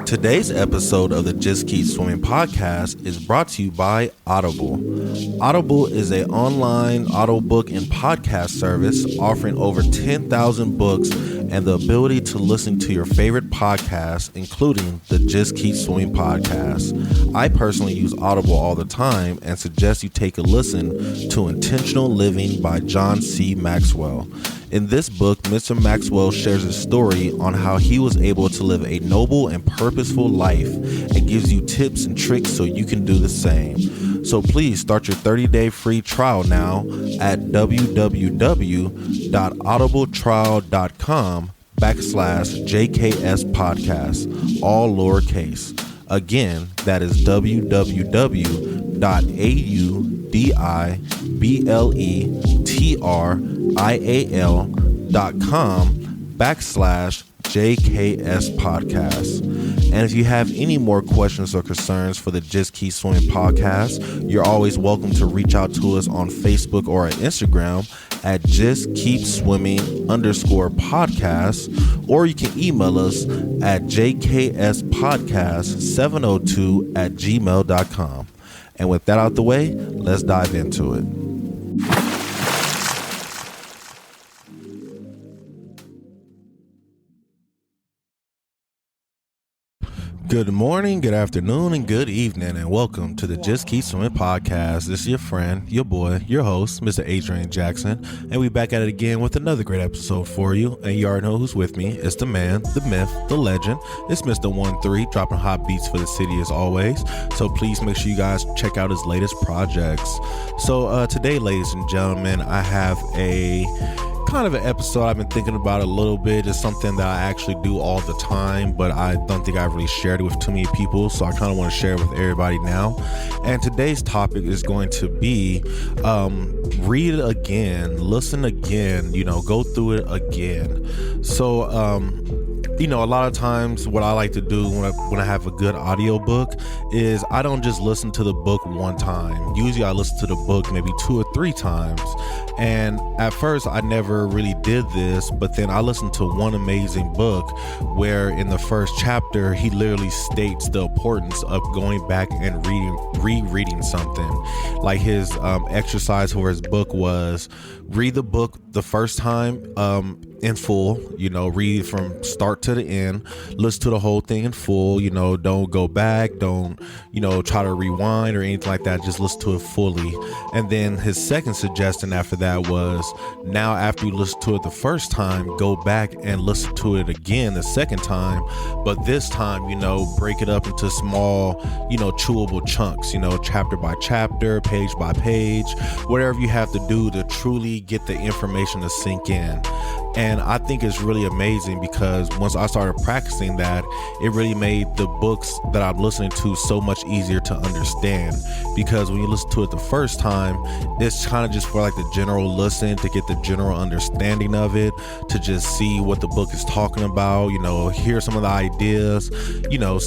Today's episode of the Just Keep Swimming podcast is brought to you by Audible. Audible is an online audiobook and podcast service offering over 10,000 books and the ability to listen to your favorite podcasts, including the Just Keep Swimming podcast. I personally use Audible all the time and suggest you take a listen to Intentional Living by John C. Maxwell. In this book, Mr. Maxwell shares his story on how he was able to live a noble and purposeful life and gives you tips and tricks so you can do the same. So please start your 30-day free trial now at www.audibletrial.com/JKS podcast, all lowercase. Again, that is www.audibletrial.com/JKS podcast. And if you have any more questions or concerns for the Just Keep Swimming podcast, you're always welcome to reach out to us on Facebook or at Instagram at Just Keep Swimming _podcast, or you can email us at jkspodcast702@gmail.com. And with that out the way, let's dive into it. Good morning, good afternoon, and good evening, and welcome to the Just Keep Swimming podcast. This is your friend, your boy, your host, Mr. Adrian Jackson, and we back at it again with another great episode for you. And you already know who's with me. It's the man, the myth, the legend. It's Mr. 1-3, dropping hot beats for the city as always. So please make sure you guys check out his latest projects. So today, ladies and gentlemen, I have a kind of an episode I've been thinking about a little bit. It's something that I actually do all the time, but I don't think I've really shared it with too many people, so I kind of want to share it with everybody now. And today's topic is going to be read it again, listen again, go through it again. So a lot of times what I like to do when I have a good audiobook is I don't just listen to the book one time. Usually I listen to the book maybe 2 or 3 times. And at first I never really did this, but then I listened to one amazing book where in the first chapter he literally states the importance of going back and rereading something. Like his exercise for his book was read the book the first time in full, read from start to the end, listen to the whole thing in full, don't go back, don't, try to rewind or anything like that, just listen to it fully. And then his second suggestion after that was, now after you listen to it the first time, go back and listen to it again the second time, but this time, break it up into small, chewable chunks, chapter by chapter, page by page, whatever you have to do to truly get the information to sink in. And I think it's really amazing because once I started practicing that, it really made the books that I'm listening to so much easier to understand. Because when you listen to it the first time, it's kind of just for like the general listen, to get the general understanding of it, to just see what the book is talking about, hear some of the ideas,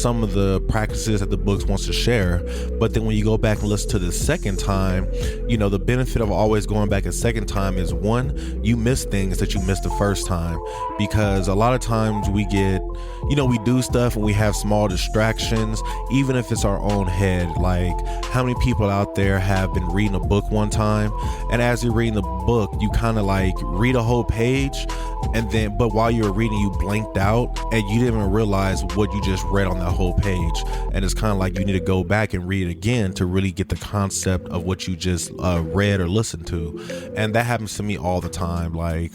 some of the practices that the book wants to share. But then when you go back and listen to the second time, the benefit of always going back a second time is, one, you miss things that you missed the first time, because a lot of times we get, we do stuff and we have small distractions, even if it's our own head. Like, how many people out there have been reading a book one time, and as you're reading the book, you kind of like read a whole page, and then, but while you were reading, you blanked out and you didn't even realize what you just read on that whole page. And it's kind of like you need to go back and read it again to really get the concept of what you just read or listened to. And that happens to me all the time. Like,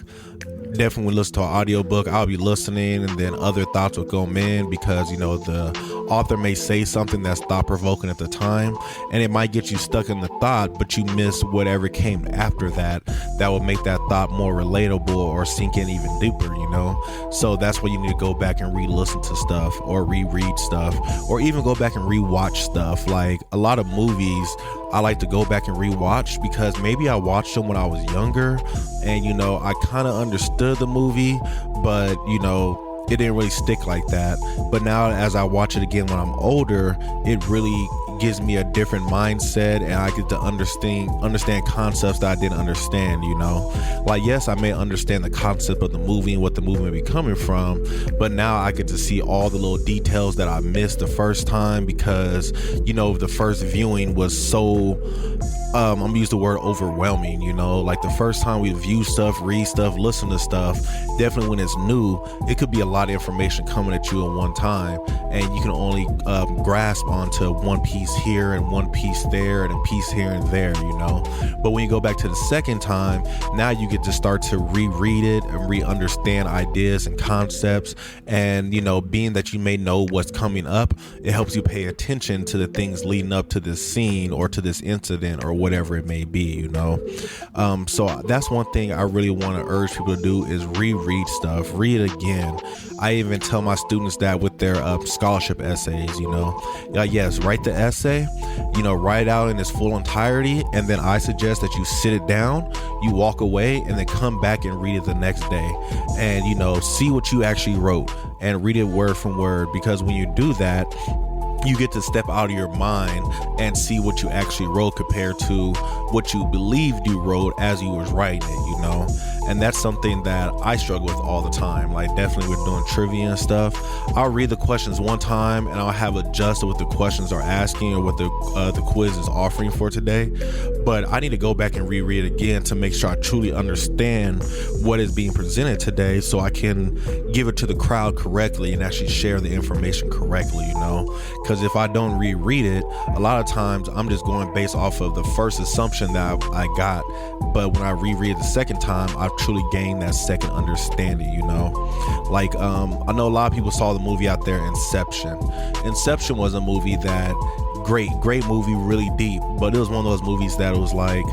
definitely when I listen to an audiobook, I'll be listening and then other thoughts will come in because, the author may say something that's thought-provoking at the time, and it might get you stuck in the thought, but you miss whatever came after that will make that thought more relatable or sink in even deeper, So that's why you need to go back and re-listen to stuff or reread stuff, or even go back and re-watch stuff. Like a lot of movies, I like to go back and re-watch because maybe I watched them when I was younger and, I kind of understood the movie, but, it didn't really stick like that. But now as I watch it again when I'm older, it really gives me a different mindset, and I get to understand concepts that I didn't understand, you know. Like, yes, I may understand the concept of the movie and what the movie may be coming from, but now I get to see all the little details that I missed the first time because, you know, the first viewing was so I'm gonna use the word overwhelming, you know, like the first time we view stuff, read stuff, listen to stuff, definitely when it's new, it could be a lot of information coming at you at one time, and you can only grasp onto one piece here and one piece there and a piece here and there, you know. But when you go back to the second time, now you get to start to reread it and re-understand ideas and concepts, and, you know, being that you may know what's coming up, it helps you pay attention to the things leading up to this scene or to this incident or whatever it may be, you know. So that's one thing I really want to urge people to do is reread stuff, read it again. I even tell my students that with their scholarship essays, you know. Yes, write the essay, you know, write it out in its full entirety, and then I suggest that you sit it down, you walk away, and then come back and read it the next day, and, you know, see what you actually wrote and read it word from word, because when you do that, you get to step out of your mind and see what you actually wrote compared to what you believed you wrote as you was writing it, you know. And that's something that I struggle with all the time. Like, definitely with doing trivia and stuff, I'll read the questions one time and I'll have adjusted what the questions are asking or what the quiz is offering for today, but I need to go back and reread it again to make sure I truly understand what is being presented today, so I can give it to the crowd correctly and actually share the information correctly, you know. Because if I don't reread it, a lot of times I'm just going based off of the first assumption that I got, but when I reread it the second time, I've truly gained that second understanding, you know. Like, I know a lot of people saw the movie out there, Inception. Inception was a movie that great movie, really deep, but it was one of those movies that was like,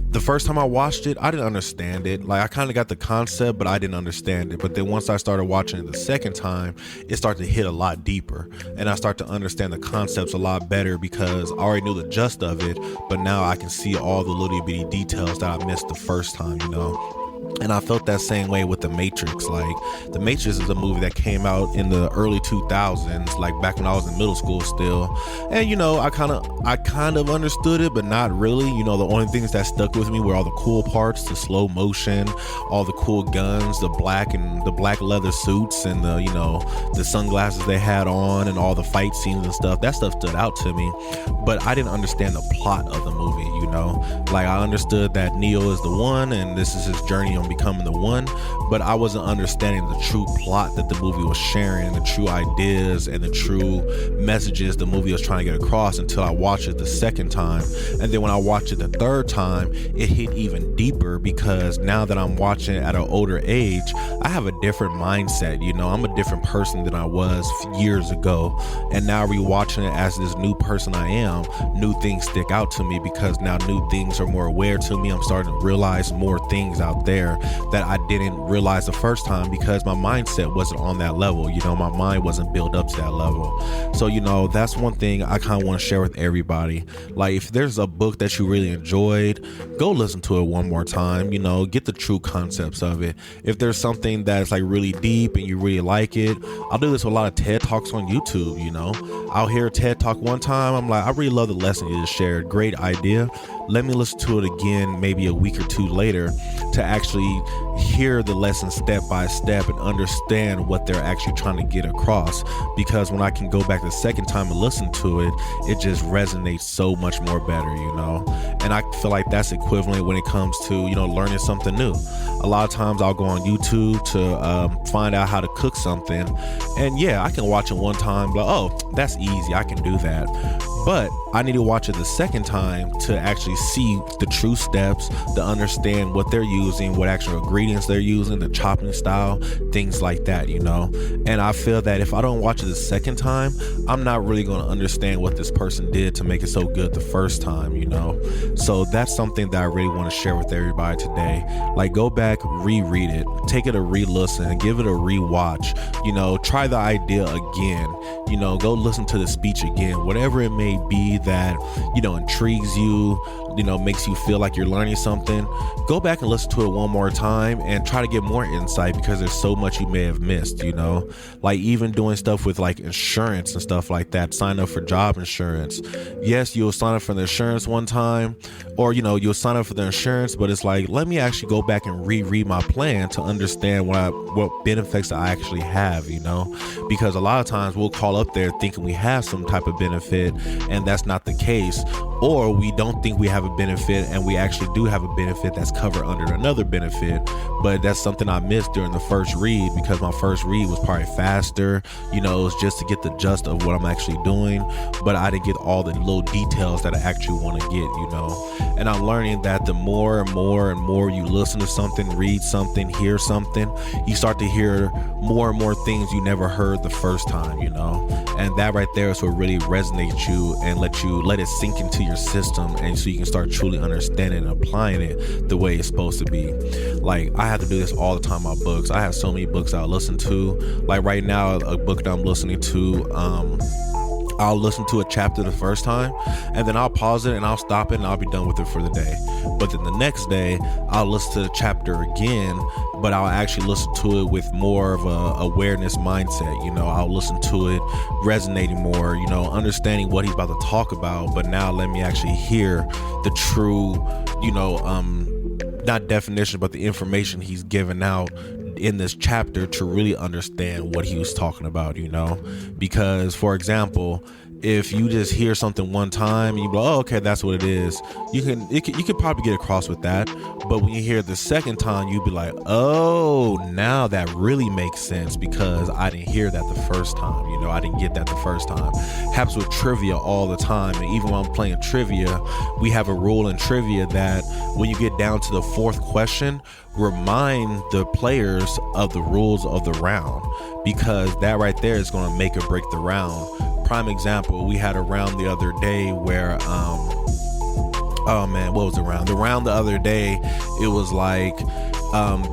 the first time I watched it, I didn't understand it. Like, I kind of got the concept, but I didn't understand it. But then once I started watching it the second time, it started to hit a lot deeper, and I start to understand the concepts a lot better because I already knew the gist of it, but now I can see all the little bitty details that I missed the first time, you know. And I felt that same way with The Matrix. Like, The Matrix is a movie that came out in the early 2000s, like back when I was in middle school still. And, you know, I kind of understood it, but not really. You know, the only things that stuck with me were all the cool parts, the slow motion, all the cool guns, the black leather suits, and the, you know, the sunglasses they had on, and all the fight scenes and stuff. That stuff stood out to me, but I didn't understand the plot of the movie, you know. Like, I understood that Neo is the one, and this is his journey on becoming the one, but I wasn't understanding the true plot that the movie was sharing, the true ideas and the true messages the movie was trying to get across, until I watched it the second time. And then when I watched it the third time, it hit even deeper, because now that I'm watching it at an older age, I have a different mindset, you know. I'm a different person than I was years ago, and now rewatching it as this new person I am, new things stick out to me because now new things are more aware to me. I'm starting to realize more things out there that I didn't realize the first time because my mindset wasn't on that level, you know. My mind wasn't built up to that level. So, you know, that's one thing I kind of want to share with everybody. Like, if there's a book that you really enjoyed, go listen to it one more time, you know, get the true concepts of it. If there's something that's like really deep and you really like it, I'll do this with a lot of TED Talks on YouTube, you know. I'll hear a TED Talk one time, I'm like, I really love the lesson you just shared, great idea. Let me listen to it again maybe a week or two later to actually hear the lesson step by step and understand what they're actually trying to get across, because when I can go back the second time and listen to it, it just resonates so much more better, you know. And I feel like that's equivalent when it comes to, you know, learning something new. A lot of times I'll go on YouTube to find out how to cook something, and yeah, I can watch it one time, but oh, that's easy, I can do that. But I need to watch it the second time to actually see the true steps, to understand what they're using, what actual ingredients they're using, the chopping style, things like that, you know. And I feel that if I don't watch it the second time, I'm not really going to understand what this person did to make it so good the first time, you know. So that's something that I really want to share with everybody today. Like, go back, reread it, take it a re-listen, and give it a re-watch, you know. Try the idea again, go listen to the speech again, whatever it may be that, intrigues you, makes you feel like you're learning something. Go back and listen to it one more time and try to get more insight, because there's so much you may have missed, like even doing stuff with like insurance and stuff like that. Sign up for job insurance. Yes, you'll sign up for the insurance one time, or, you'll sign up for the insurance, but it's like, let me actually go back and reread my plan to understand what benefits I actually have, because a lot of times we'll call up there thinking we have some type of benefit, and that's not the case. Or we don't think we have a benefit and we actually do have a benefit that's covered under another benefit. But that's something I missed during the first read, because my first read was probably faster, it was just to get the gist of what I'm actually doing, but I didn't get all the little details that I actually want to get, and I'm learning that the more and more and more you listen to something, read something, hear something, you start to hear more and more things you never heard the first time, and that right there is what really resonates you and let it sink into your system, and so you can start truly understanding and applying it the way it's supposed to be. Like, I have to do this all the time. My books, I have so many books I listen to. Like right now, a book that I'm listening to, I'll listen to a chapter the first time, and then I'll pause it and I'll stop it and I'll be done with it for the day. But then the next day I'll listen to the chapter again, but I'll actually listen to it with more of a awareness mindset. I'll listen to it resonating more, understanding what he's about to talk about, but now let me actually hear the true, not definition, but the information he's given out in this chapter to really understand what he was talking about, because, for example, if you just hear something one time and you go, oh, okay, that's what it is, you could probably get across with that. But when you hear it the second time, you'd be like, oh, now that really makes sense, because I didn't hear that the first time. I didn't get that the first time. Happens with trivia all the time. And even when I'm playing trivia, we have a rule in trivia that when you get down to the fourth question, remind the players of the rules of the round, because that right there is going to make or break the round. Prime example, we had a round the other day where what was the round? The round the other day, it was like,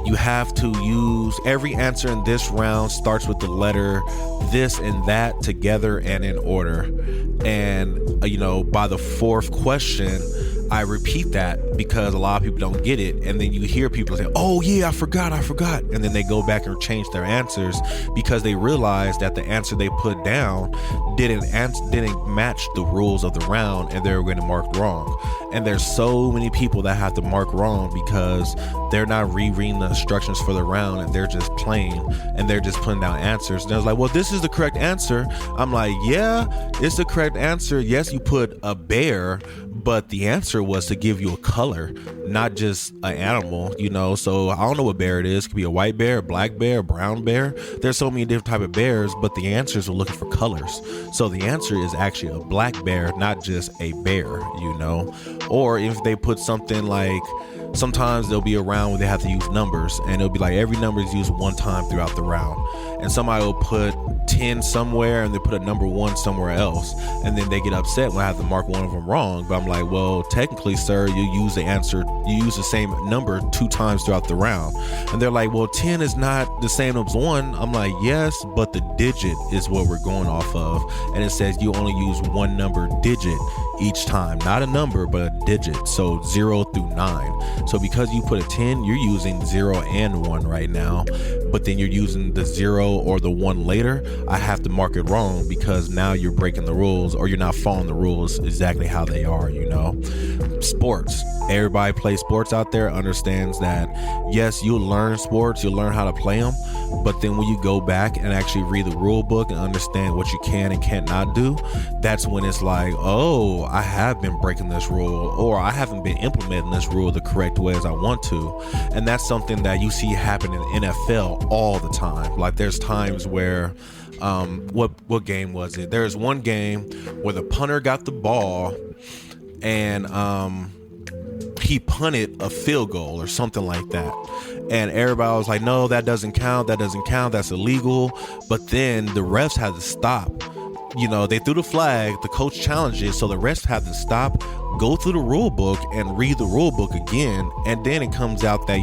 you have to use every answer in this round starts with the letter this and that together and in order. And by the fourth question, I repeat that because a lot of people don't get it, and then you hear people say, oh yeah, I forgot, and then they go back and change their answers because they realize that the answer they put down didn't match the rules of the round, and they were going to mark wrong. And there's so many people that have to mark wrong because they're not rereading the instructions for the round, and they're just playing and they're just putting down answers. And I was like, well, this is the correct answer. I'm like, yeah, it's the correct answer. Yes, you put a bear, but the answer was to give you a color, not just an animal, so I don't know what bear it is. It could be a white bear, a black bear, a brown bear. There's so many different type of bears, but the answers are looking for colors. So the answer is actually a black bear, not just a bear, or if they put something like, sometimes they'll be around where they have to use numbers, and it'll be like every number is used one time throughout the round, and somebody will put 10 somewhere and they put a number 1 somewhere else, and then they get upset when I have to mark one of them wrong. But I'm like, well, technically, sir, you use the same number 2 times throughout the round. And they're like, well, 10 is not the same as 1. I'm like, yes, but the digit is what we're going off of, and it says you only use one number digit each time, not a number but a digit, so 0 through 9. So because you put a 10, you're using 0 and 1 right now, but then you're using the 0 or the 1 later. I have to mark it wrong because now you're breaking the rules, or you're not following the rules exactly how they are. Sports, everybody plays sports out there, understands that yes, you'll learn sports, you'll learn how to play them, but then when you go back and actually read the rule book and understand what you can and can't not do, that's when it's like, oh, I have been breaking this rule, or I haven't been implementing this rule the correct way as I want to. And that's something that you see happen in the NFL all the time. Like there's times where what game was it? There's one game where the punter got the ball and he punted a field goal or something like that, and everybody was like, no, that doesn't count, that's illegal. But then the refs had to stop they threw the flag, the coach challenged it, so the refs had to stop, go through the rule book and read the rule book again. And then it comes out that,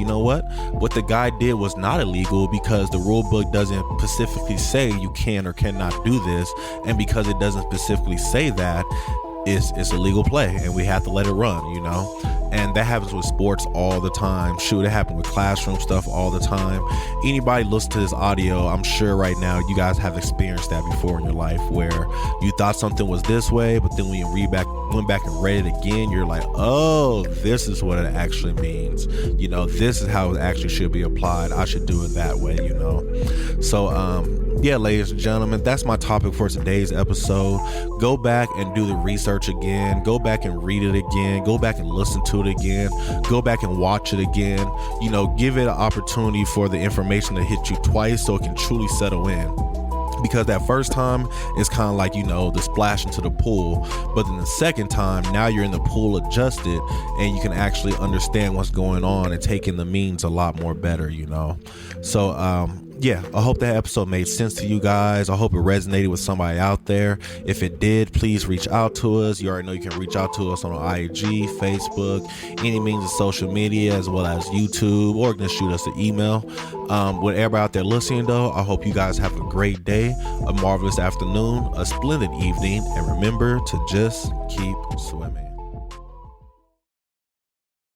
what the guy did was not illegal, because the rule book doesn't specifically say you can or cannot do this. And because it doesn't specifically say that, it's illegal play, and we have to let it run, and that happens with sports all the time. Shoot, it happened with classroom stuff all the time. Anybody listen to this audio, I'm sure right now you guys have experienced that before in your life, where you thought something was this way, but then when you went back and read it again, you're like, oh, this is what it actually means. This is how it actually should be applied. I should do it that way. So yeah, ladies and gentlemen, that's my topic for today's episode. Go back and do the research again. Go back and read it again. Go back and listen to it again. Go back and watch it again. Give it an opportunity for the information to hit you twice so it can truly settle in. Because that first time is kind of like, the splash into the pool. But then the second time, now you're in the pool adjusted, and you can actually understand what's going on and take in the means a lot more better, So, yeah, I hope that episode made sense to you guys. I hope it resonated with somebody out there. If it did, please reach out to us. You already know you can reach out to us on IG, Facebook, any means of social media, as well as YouTube, or just shoot us an email. With everybody out there listening, though, I hope you guys have a great day, a marvelous afternoon, a splendid evening, and remember to just keep swimming.